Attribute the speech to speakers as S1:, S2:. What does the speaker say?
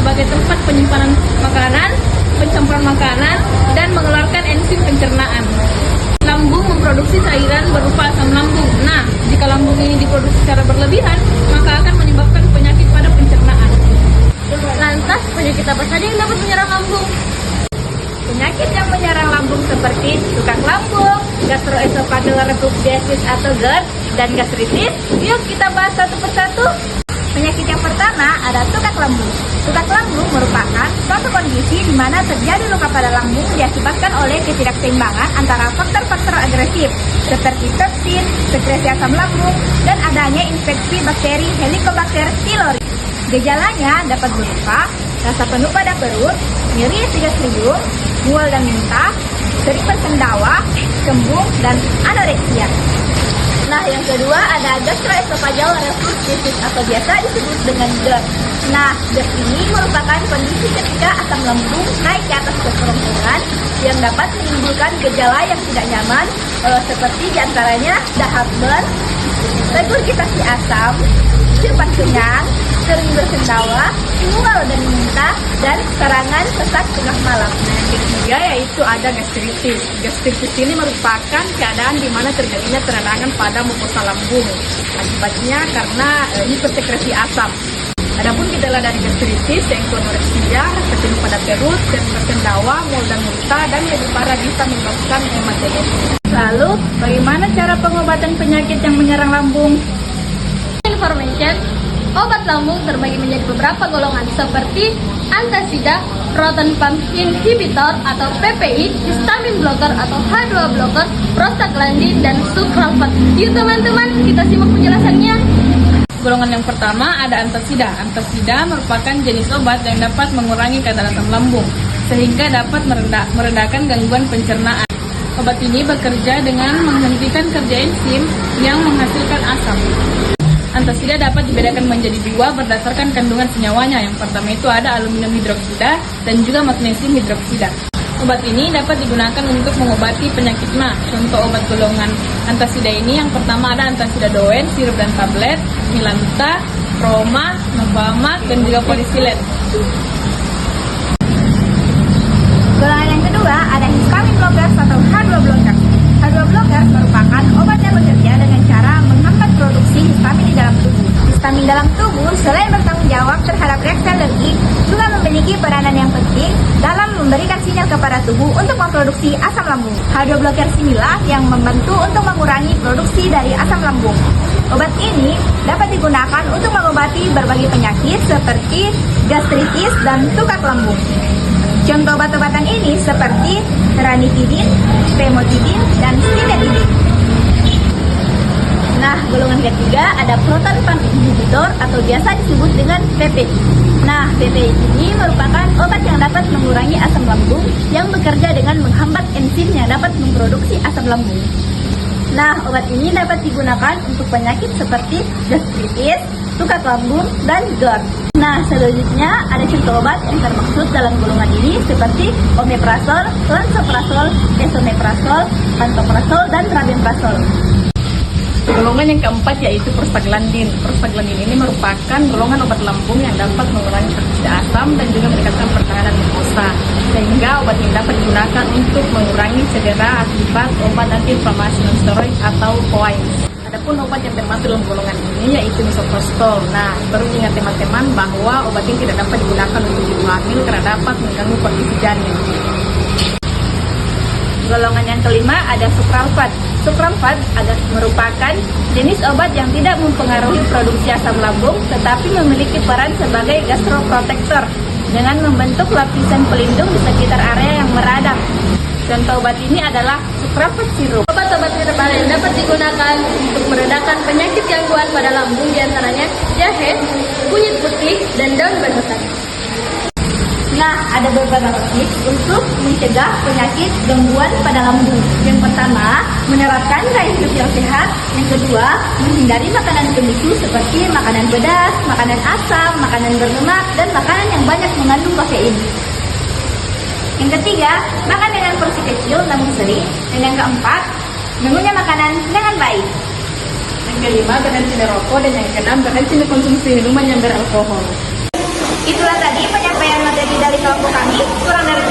S1: sebagai tempat penyimpanan makanan, pencampuran makanan, dan mengeluarkan enzim pencernaan. Lambung memproduksi cairan berupa asam lambung. Nah, jika lambung ini diproduksi secara berlebihan, maka akan menyebabkan penyakit pada pencernaan. Lantas, penyakit apa saja yang dapat menyerang lambung?
S2: Penyakit yang menyerang lambung seperti tukak lambung, gastroesophageal reflux atau GERD, dan gastritis. Yuk kita bahas satu persatu. Penyakit yang pertama ada tukak lambung. Tukak lambung merupakan suatu kondisi di mana terjadi luka pada lambung diakibatkan oleh ketidakseimbangan antara faktor-faktor agresif seperti toksin, sekresi asam lambung, dan adanya infeksi bakteri Helicobacter pylori. Gejalanya dapat berupa rasa penuh pada perut, nyeri tidak serius, mual dan muntah, sering bersendawa, kembung, dan anoreksia. Nah, yang kedua ada gastroesophageal reflux atau biasa disebut dengan GERD. Nah, GERD ini merupakan kondisi ketika asam lambung naik ke atas ke kerongkongan yang dapat menimbulkan gejala yang tidak nyaman seperti diantaranya dahak burn, regurgitasi asam, cepat kenyang, sering bersendawa, mual dan muntah, dan serangan sesak tengah malam.
S1: Nah, yang ketiga yaitu ada gastritis. Gastritis ini merupakan keadaan di mana terjadinya peradangan pada mukosa lambung. Akibatnya karena hipersekresi asam. Adapun gejala dari gastritis yaitu anoreksia, rasa jenuh pada perut, sering bersendawa, mual dan muntah, dan lebih parah bisa menyebabkan hematogenese.
S2: Lalu, bagaimana cara pengobatan penyakit yang menyerang lambung?
S1: Information, obat lambung terbagi menjadi beberapa golongan seperti antasida, proton pump inhibitor atau PPI, histamin blocker atau H2 blocker, prostaglandin, dan sucralfate. Yuk teman-teman, kita simak penjelasannya. Golongan yang pertama ada antasida. Antasida merupakan jenis obat yang dapat mengurangi kadar asam lambung sehingga dapat meredakan gangguan pencernaan. Obat ini bekerja dengan menghentikan kerja enzim yang menghasilkan asam. Antasida dapat dibedakan menjadi dua berdasarkan kandungan senyawanya. Yang pertama itu ada aluminium hidroksida dan juga magnesium hidroksida. Obat ini dapat digunakan untuk mengobati penyakit MA. Contoh obat golongan antasida ini yang pertama ada antasida doen, sirup dan tablet, Milanta, Roma, Novamax, dan juga polisilet.
S2: Golongan yang kedua ada histamin blockers atau H2 blockers. H2 blockers merupakan obat yang bekerja dengan cara menghambat produksi histamin di dalam tubuh. Histamin dalam tubuh selain bertanggung jawab terhadap reaksi alergi, juga memiliki peranan yang penting dalam memberikan sinyal kepada tubuh untuk memproduksi asam lambung. H2 blockers inilah yang membantu untuk mengurangi produksi dari asam lambung. Obat ini dapat digunakan untuk mengobati berbagai penyakit seperti gastritis dan tukak lambung. Contoh obat-obatan ini seperti ranitidin, famotidin, dan cimetidin. Nah, golongan ketiga ada proton pump inhibitor atau biasa disebut dengan PPI. Nah, PPI ini merupakan obat yang dapat mengurangi asam lambung yang bekerja dengan menghambat enzim yang dapat memproduksi asam lambung. Nah, obat ini dapat digunakan untuk penyakit seperti gastritis, tukak lambung, dan GERD. Nah, selanjutnya ada contoh obat yang termaksud dalam golongan ini seperti omeprazol, lansoprazol, esomeprazol, pantoprazol, dan rabeprazol.
S1: Golongan yang keempat yaitu prostaglandin. Prostaglandin ini merupakan golongan obat lambung yang dapat mengurangi produksi asam dan juga meningkatkan pertahanan mukosa, sehingga obat ini dapat digunakan untuk mengurangi cedera akibat obat antiinflamasi non-steroid atau POINs. Adapun obat yang termasuk dalam golongan ini yaitu misoprostol. Nah, perlu ingat teman-teman bahwa obat ini tidak dapat digunakan untuk ibu hamil karena dapat mengganggu kondisi janin.
S2: Golongan yang kelima ada sucralfate. Sucralfate merupakan jenis obat yang tidak mempengaruhi produksi asam lambung, tetapi memiliki peran sebagai gastroprotector dengan membentuk lapisan pelindung di sekitar area yang meradang. Contoh obat ini adalah sucralfate sirup.
S1: Obat-obat herbal yang dapat digunakan untuk meredakan penyakit gangguan pada lambung diantaranya jahe, kunyit putih, dan daun berutan.
S2: Nah, ada beberapa tips untuk mencegah penyakit gangguan pada lambung. Yang pertama, menerapkan gaya hidup yang sehat. Yang kedua, menghindari makanan pemicu seperti makanan pedas, makanan asam, makanan berlemak, dan makanan yang banyak mengandung kafein. Yang ketiga, makan dengan porsi kecil namun sering. Dan yang keempat, mengunyah makanan dengan baik.
S1: Yang kelima, berhenti merokok, dan yang keenam, berhenti mengkonsumsi minuman yang beralkohol.
S2: Itulah tadi penyampaian kelompok kami kurang dari